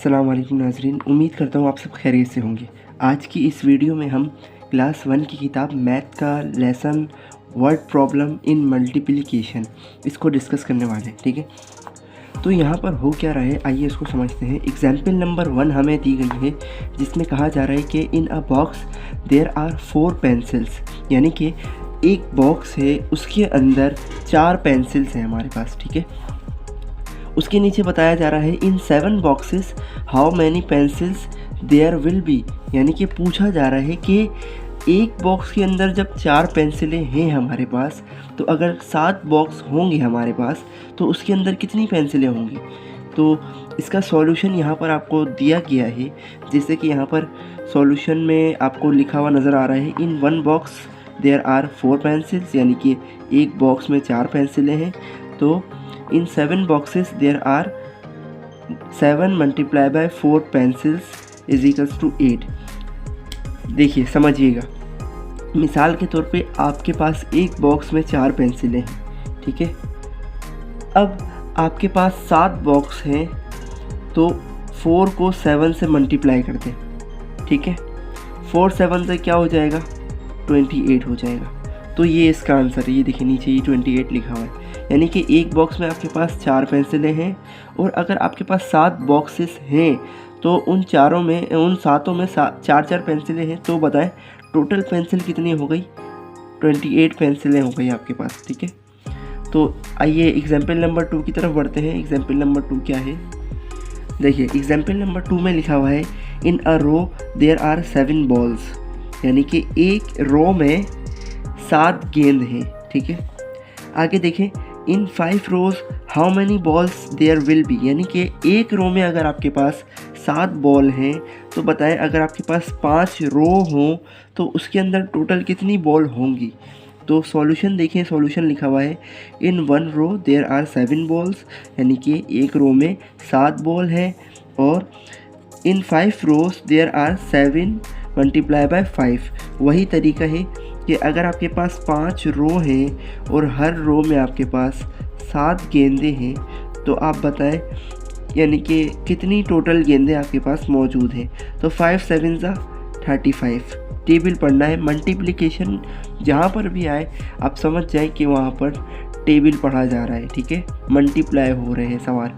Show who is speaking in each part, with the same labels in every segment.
Speaker 1: अस्सलाम वालेकुम नाज़रीन, उम्मीद करता हूँ आप सब खैरियत से होंगे। आज की इस वीडियो में हम क्लास 1 की किताब मैथ का lesson word problem in multiplication इसको डिस्कस करने वाले हैं। ठीक है, तो यहाँ पर हो क्या रहा है, आइए इसको समझते हैं। एग्जाम्पल नंबर 1 हमें दी गई है जिसमें कहा जा रहा है कि in a box there are 4 pencils, यानी कि एक बॉक्स है उसके अंदर 4 पेंसिल्स हैं हमारे पास। ठीक है, उसके नीचे बताया जा रहा है in 7 boxes how many pencils there will be, यानी कि पूछा जा रहा है कि एक बॉक्स के अंदर जब 4 पेंसिलें हैं हमारे पास, तो अगर 7 बॉक्स होंगे हमारे पास तो उसके अंदर कितनी पेंसिलें होंगी। तो इसका सॉल्यूशन यहाँ पर आपको दिया गया है, जैसे कि यहाँ पर सॉल्यूशन में आपको लिखा हुआ नज़र आ रहा है in 1 box there are 4 pencils, यानी कि एक बॉक्स में 4 पेंसिलें हैं। तो in 7 boxes there are 7 multiply by 4 pencils is equals to 8। देखिए समझिएगा, मिसाल के तौर पे आपके पास एक बॉक्स में 4 पेंसिलें हैं। ठीक है, अब आपके पास 7 बॉक्स हैं, तो 4 को 7 से मल्टीप्लाई कर दें। ठीक है, 4 7 से क्या हो जाएगा, 28 हो जाएगा। तो ये इसका आंसर है। ये देखिए नीचे ये 28 लिखा हुआ है, यानी कि एक बॉक्स में आपके पास 4 पेंसिलें हैं, और अगर आपके पास 7 बॉक्सेस हैं तो उन 7 में 4 पेंसिलें हैं। तो बताएं टोटल पेंसिल कितनी हो गई, 28 पेंसिलें हो गई आपके पास। ठीक है, तो आइए एग्जाम्पल नंबर 2 की तरफ बढ़ते हैं। एग्जाम्पल नंबर 2 क्या है, देखिए एग्जाम्पल नंबर 2 में लिखा हुआ है इन a row there are 7 balls, यानी कि एक रो में 7 गेंद हैं। ठीक है, आगे देखें in 5 rows how many balls there will be, यानी कि एक रो में अगर आपके पास 7 बॉल हैं तो बताएं अगर आपके पास 5 रो हों तो उसके अंदर टोटल कितनी बॉल होंगी। तो सॉल्यूशन देखें, सॉल्यूशन लिखा हुआ है in 1 row there are 7 balls, यानी कि एक रो में 7 बॉल है, और इन 5 रोज देयर आर 7 मल्टीप्लाई बाय 5। वही तरीका है कि अगर आपके पास 5 रो हैं और हर रो में आपके पास 7 गेंदें हैं, तो आप बताएं यानी कि कितनी टोटल गेंदें आपके पास मौजूद हैं। तो 5 7 ज़ा 35। टेबल पढ़ना है, मल्टीप्लिकेशन जहाँ पर भी आए आप समझ जाए कि वहाँ पर टेबल पढ़ा जा रहा है। ठीक है, मल्टीप्लाई हो रहे हैं सवाल।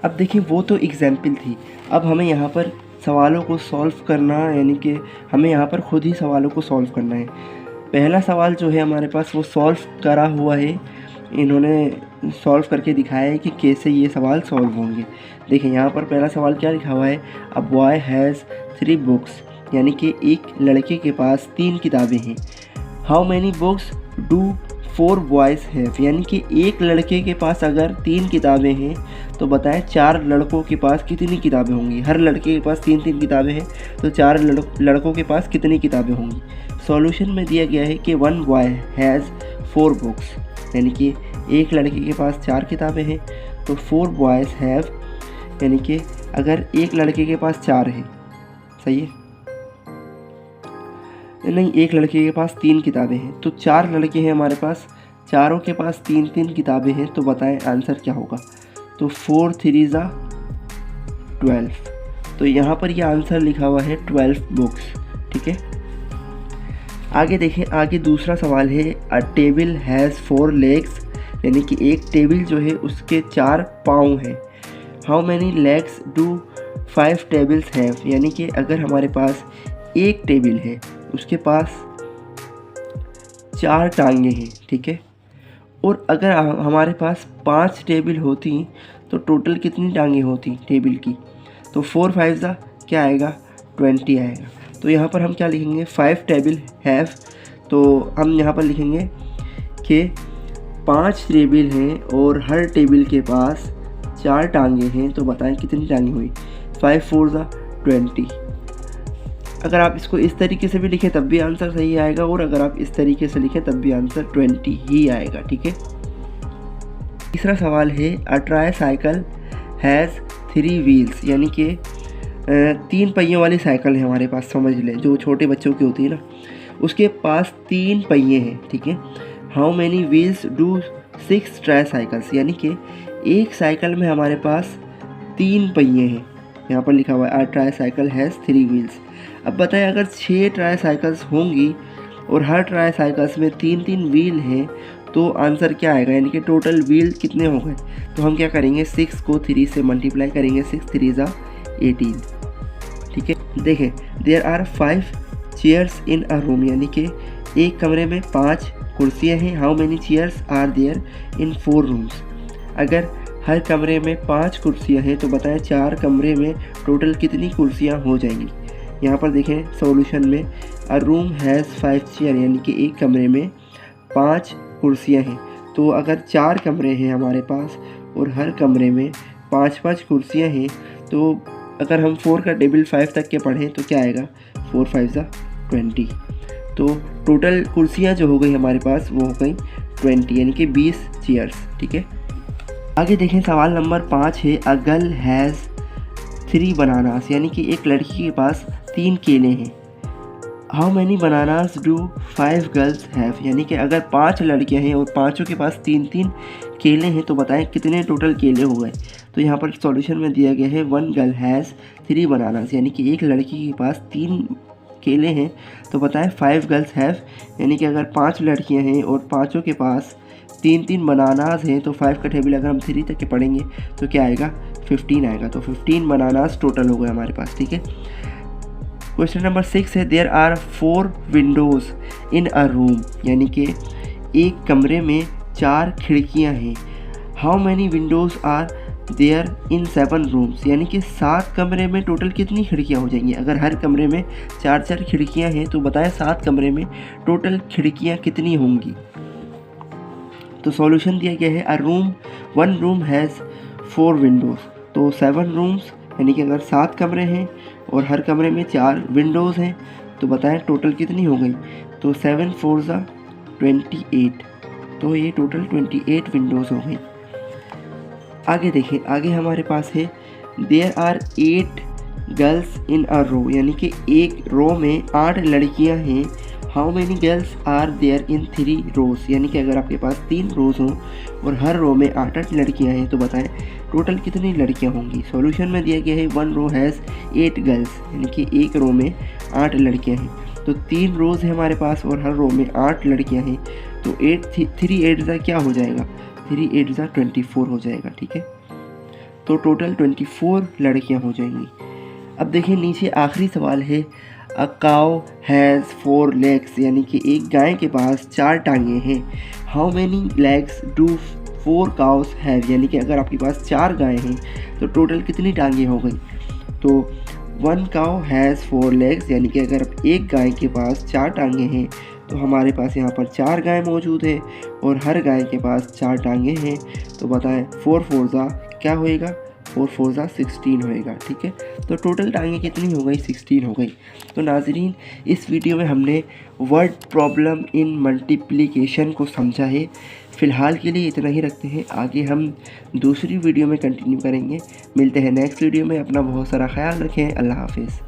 Speaker 1: अब देखिए वो तो एग्जाम्पल थी, अब हमें यहाँ पर सवालों को सॉल्व करना, यानी कि हमें यहाँ पर खुद ही सवालों को सॉल्व करना है। पहला सवाल जो है हमारे पास वो सॉल्व करा हुआ है, इन्होंने सॉल्व करके दिखाया है कि कैसे ये सवाल सॉल्व होंगे। देखिए यहाँ पर पहला सवाल क्या लिखा हुआ है, अ बॉय हैज़ 3 बुक्स, यानी कि एक लड़के के पास 3 किताबें हैं। How many books do 4 boys have, यानी कि एक लड़के के पास अगर 3 किताबें हैं तो बताएं 4 लड़कों के पास कितनी किताबें होंगी। हर लड़के के पास 3 किताबें हैं, तो 4 लड़कों के पास कितनी किताबें होंगी। सॉल्यूशन में दिया गया है कि 1 बॉय हैज़ 4 बुक्स, यानी कि एक लड़के के पास 4 किताबें हैं, तो 4 बॉयज़ हैव, यानी कि अगर एक लड़के के पास 4 है, सही है नहीं, एक लड़के के पास 3 किताबें हैं, तो 4 लड़के हैं हमारे पास, चारों के पास 3 किताबें हैं। तो बताएं आंसर क्या होगा। तो 4 3 ज़ा 12, तो यहाँ पर यह आंसर लिखा हुआ है 12 बुक्स। ठीक है, आगे देखें, आगे दूसरा सवाल है अ टेबल हैज़ 4 लेग्स, यानी कि एक टेबल जो है उसके 4 पाँव हैं। How many legs do 5 tables have, यानी कि अगर हमारे पास एक टेबल है उसके पास 4 टांगें हैं। ठीक है, और अगर हमारे पास 5 टेबल होती तो टोटल कितनी टांगें होती टेबल की। तो 4 5 ज़ा क्या आएगा, 20 आएगा। तो यहाँ पर हम क्या लिखेंगे, 5 टेबल हैव, तो हम यहाँ पर लिखेंगे कि 5 टेबल हैं और हर टेबल के पास 4 टांगें हैं। तो बताएं कितनी टांगें हुई, 5 4 ज़ा 20। अगर आप इसको इस तरीके से भी लिखें तब भी आंसर सही आएगा, और अगर आप इस तरीके से लिखें तब भी आंसर 20 ही आएगा। ठीक है, तीसरा सवाल है a try cycle has 3 wheels, यानी कि 3 पहियों वाली साइकिल है हमारे पास, समझ लें जो छोटे बच्चों की होती है ना, उसके पास 3 पहिए हैं। ठीक है, how many wheels do 6 try cycles, यानी कि एक साइकिल में हमारे पास 3 पहिए हैं, यहाँ पर लिखा हुआ है अ ट्राईसाइकिल हैज़ 3 व्हील्स। अब बताएं अगर 6 ट्राईसाइकिल्स होंगी और हर ट्राईसाइकिल्स में 3-3 व्हील हैं तो आंसर क्या आएगा, यानी कि टोटल व्हील कितने हो गए। तो हम क्या करेंगे, 6 को 3 से मल्टीप्लाई करेंगे, 6 3 ज़ा 18। ठीक है, देखें there are 5 chairs in a room, यानी कि एक कमरे में 5 कुर्सियाँ हैं। How many chairs are there in 4 rooms. अगर हर कमरे में 5 कुर्सियाँ हैं तो बताएं 4 कमरे में टोटल कितनी कुर्सियाँ हो जाएंगी। यहाँ पर देखें सॉल्यूशन में अ रूम हैज़ 5 चेयर, यानी कि एक कमरे में 5 कुर्सियाँ हैं। तो अगर 4 कमरे हैं हमारे पास और हर कमरे में 5-5 कुर्सियाँ हैं, तो अगर हम 4 का टेबल 5 तक के पढ़ें तो क्या आएगा, 4 5 ज़ा 20। तो टोटल कुर्सियाँ जो हो गई हमारे पास वो हो गई 20, यानी कि 20 चेयर्स। ठीक है, आगे देखें सवाल नंबर 5 है अ गर्ल हैज़ 3 बनानास, यानी कि एक लड़की के पास 3 केले हैं। How many bananas do 5 girls have, यानी कि अगर 5 लड़कियां हैं और पाँचों के पास 3-3 केले हैं तो बताएं कितने टोटल केले हो गए। तो यहाँ पर सॉल्यूशन में दिया गया है 1 गर्ल हैज़ 3 बनानास, यानी कि एक लड़की के पास 3 केले हैं तो बताएं 5 गर्ल्स हैव, यानी कि अगर 5 लड़कियां हैं और पाँचों के पास 3-3 बनानास हैं तो 5 का टेबल अगर हम 3 तक के पढ़ेंगे तो क्या आएगा, 15 आएगा। तो 15 बनानास टोटल हो गए हमारे पास। ठीक है, क्वेश्चन नंबर 6 है there are 4 windows in a room, यानी कि एक कमरे में 4 खिड़कियां हैं। How many windows are there in 7 rooms, यानी कि 7 कमरे में टोटल कितनी खिड़कियां हो जाएंगी। अगर हर कमरे में 4-4 खिड़कियां हैं तो बताएं 7 कमरे में टोटल खिड़कियां कितनी होंगी। तो सॉल्यूशन दिया गया है अ रूम 1 रूम हैज़ 4 विंडोज़, तो 7 रूम्स, यानी कि अगर 7 कमरे हैं और हर कमरे में 4 विंडोज़ हैं तो बताएं टोटल कितनी हो गई। तो 7 4 ज़ा 28, तो ये टोटल 28 विंडोज़ हो गई। आगे देखें, आगे हमारे पास है there are 8 girls in a row, यानी कि एक रो में 8 लड़कियां हैं। How many girls are there in 3 rows, यानी कि अगर आपके पास 3 रोज़ हों और हर रो में 8-8 लड़कियां हैं तो बताएं टोटल कितनी लड़कियां होंगी। सॉल्यूशन में दिया गया है 1 रो हैज़ 8 गर्ल्स, यानी कि एक रो में 8 लड़कियां हैं। तो 3 रोज़ है हमारे पास और हर रो में 8 लड़कियां हैं, तो 3 8 ज़ा क्या हो जाएगा, 3 8 ज़ा 24 हो जाएगा। ठीक है, तो टोटल 24 लड़कियां हो जाएंगी। अब देखिए नीचे आखिरी सवाल है अ काउ हैज़ 4 लेग्स, यानी कि एक गाय के पास 4 टांगें हैं। How many legs do 4 cows have, यानी कि अगर आपके पास 4 गायें हैं तो टोटल कितनी टांगें हो गई। तो 1 काउ हैज़ 4 लेग्स, यानी कि अगर एक गाय के पास 4 टांगें हैं तो हमारे पास यहाँ पर 4 गाय मौजूद है और हर गाय के पास 4 टांगें हैं। तो बताएं 4 4 ज़ा क्या होएगा, 4 4 ज़ा 16 होएगा। ठीक है, तो टोटल टांगें कितनी हो गई, 16 हो गई। तो नाज़रीन इस वीडियो में हमने वर्ड प्रॉब्लम इन मल्टीप्लिकेशन को समझा है। फ़िलहाल के लिए इतना ही रखते हैं, आगे हम दूसरी वीडियो में कंटिन्यू करेंगे। मिलते हैं नेक्स्ट वीडियो में, अपना बहुत सारा ख्याल रखें। अल्लाह हाफिज़।